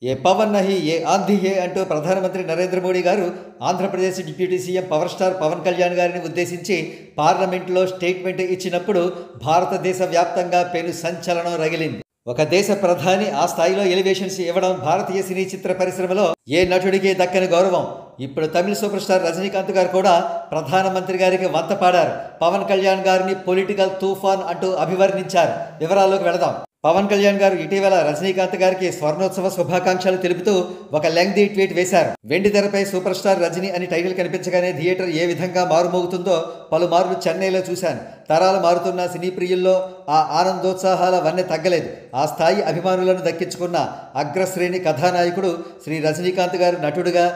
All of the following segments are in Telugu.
ఏ పవన్ నహి ఏ ఆంధీ హే అంటూ ప్రధానమంత్రి నరేంద్ర మోడీ గారు Andhra Pradesh deputy CM power star Pawan Kalyan గారిని ఉద్దేశించి పార్లమెంట్లో స్టేట్మెంట్ ఇచ్చినప్పుడు భారతదేశ వ్యాప్తంగా పెను సంచలనం రగిలింది. ఒక దేశ ప్రధాని ఆ స్థాయిలో ఎలివేషన్స్ ఇవ్వడం భారతీయ సినీ చిత్ర పరిశ్రమలో ఏ నటుడికి దక్కని గౌరవం. ఇప్పుడు తమిళ సూపర్ స్టార్ రజనీకాంత్ గారు కూడా ప్రధానమంత్రి గారికి వంత పాడారు. పవన్ కళ్యాణ్ గారిని పొలిటికల్ తుఫాన్ అంటూ అభివర్ణించారు. వివరాల్లోకి వెళదాం. పవన్ కళ్యాణ్ గారు ఇటీవల రజనీకాంత్ గారికి స్వర్ణోత్సవ శుభాకాంక్షలు తెలుపుతూ ఒక లెంగ్దీ ట్వీట్ వేశారు. వెండి తెరపై సూపర్ స్టార్ రజనీ అని టైటిల్ కనిపించగానే థియేటర్ ఏ విధంగా మారుమోగుతుందో పలుమార్లు చెన్నైలో చూశాను. తరాలు మారుతున్న సినీ ప్రియుల్లో ఆ ఆనందోత్సాహాల వన్నె తగ్గలేదు. ఆ స్థాయి అభిమానులను దక్కించుకున్న అగ్రశ్రేణి కథానాయకుడు శ్రీ రజనీకాంత్ గారు నటుడుగా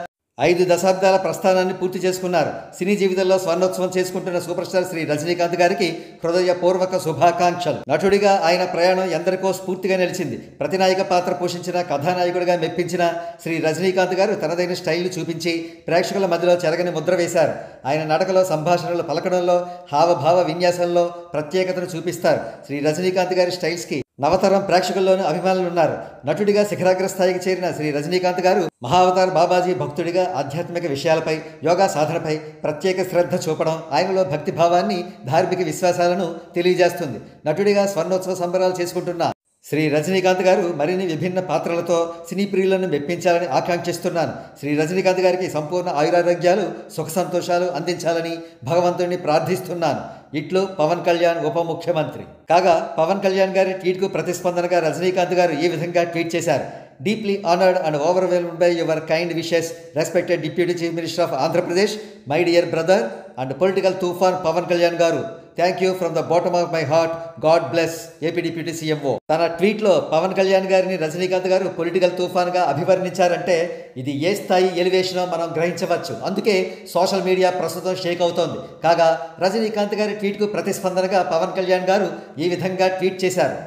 5 దశాబ్దాల ప్రస్థానాన్ని పూర్తి చేసుకున్నారు. సినీ జీవితంలో స్వర్ణోత్సవం చేసుకుంటున్న సూపర్ స్టార్ శ్రీ రజనీకాంత్ గారికి హృదయపూర్వక శుభాకాంక్షలు. నటుడిగా ఆయన ప్రయాణం ఎందరికో స్ఫూర్తిగా నిలిచింది. ప్రతినాయక పాత్ర పోషించిన కథానాయకుడిగా మెప్పించిన శ్రీ రజనీకాంత్ గారు తనదైన స్టైల్ను చూపించి ప్రేక్షకుల మధ్యలో చెరగని ముద్ర వేశారు. ఆయన నడకలో, సంభాషణలు పలకడంలో, హావభావ విన్యాసంలో ప్రత్యేకతను చూపిస్తారు. శ్రీ రజనీకాంత్ గారి స్టైల్స్కి నవతరం ప్రేక్షకుల్లోనూ అభిమానులు ఉన్నారు. నటుడిగా శిఖరాగ్ర స్థాయికి చేరిన శ్రీ రజనీకాంత్ గారు మహావతార్ బాబాజీ భక్తుడిగా ఆధ్యాత్మిక విషయాలపై, యోగా సాధనపై ప్రత్యేక శ్రద్ధ చూపడం ఆయనలో భక్తిభావాన్ని, ధార్మిక విశ్వాసాలను తెలియజేస్తుంది. నటుడిగా స్వర్ణోత్సవ సంబరాలు చేసుకుంటున్న శ్రీ రజనీకాంత్ గారు మరిన్ని విభిన్న పాత్రలతో సినీ ప్రియులను మెప్పించాలని ఆకాంక్షిస్తున్నాను. శ్రీ రజనీకాంత్ గారికి సంపూర్ణ ఆయురారోగ్యాలు, సుఖ సంతోషాలు అందించాలని భగవంతుడిని ప్రార్థిస్తున్నాను. ఇట్లు పవన్ కళ్యాణ్ ఉప ముఖ్యమంత్రి. కాగా పవన్ కళ్యాణ్ గారి ట్వీట్కు ప్రతిస్పందనగా రజనీకాంత్ గారు ఈ విధంగా ట్వీట్ చేశారు. Deeply honored and overwhelmed by your kind wishes, respected Deputy Chief Minister of Andhra Pradesh, my dear brother and political tufan Pavan Kalyan garu. Thank you from the bottom of my heart. God bless AP Deputy CMO. తన ట్వీట్లో పవన్ కళ్యాణ్ గారిని రజనీకాంత్ గారు పొలిటికల్ తుఫాన్గా అభివర్ణించారంటే ఇది ఏ స్థాయి ఎలివేషనో మనం గ్రహించవచ్చు. అందుకే సోషల్ మీడియా ప్రస్తుతం షేక్ అవుతోంది. కాగా రజనీకాంత్ గారి ట్వీట్కు ప్రతిస్పందనగా పవన్ కళ్యాణ్ గారు ఈ విధంగా ట్వీట్ చేశారు.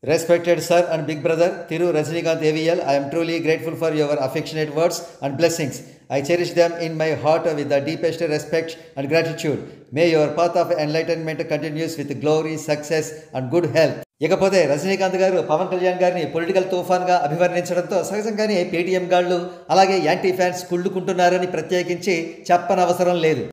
Respected sir and big brother Thiru Rajinikanth AVL, I am truly grateful for your affectionate words and blessings. I cherish them in my heart with the deepest respect and gratitude. May your path of enlightenment continues with glory, success and good health. ఇకపోతే రజనీకాంత్ గారు పవన్ కళ్యాణ్ గారిని పొలిటికల్ తుఫాన్గా అభివర్ణించడంతో సహజంగానే పేటీఎం గాళ్ళు అలాగే యాంటీ ఫ్యాన్స్ కుళ్ళుకుంటున్నారని ప్రత్యేకించి చెప్పనవసరం లేదు.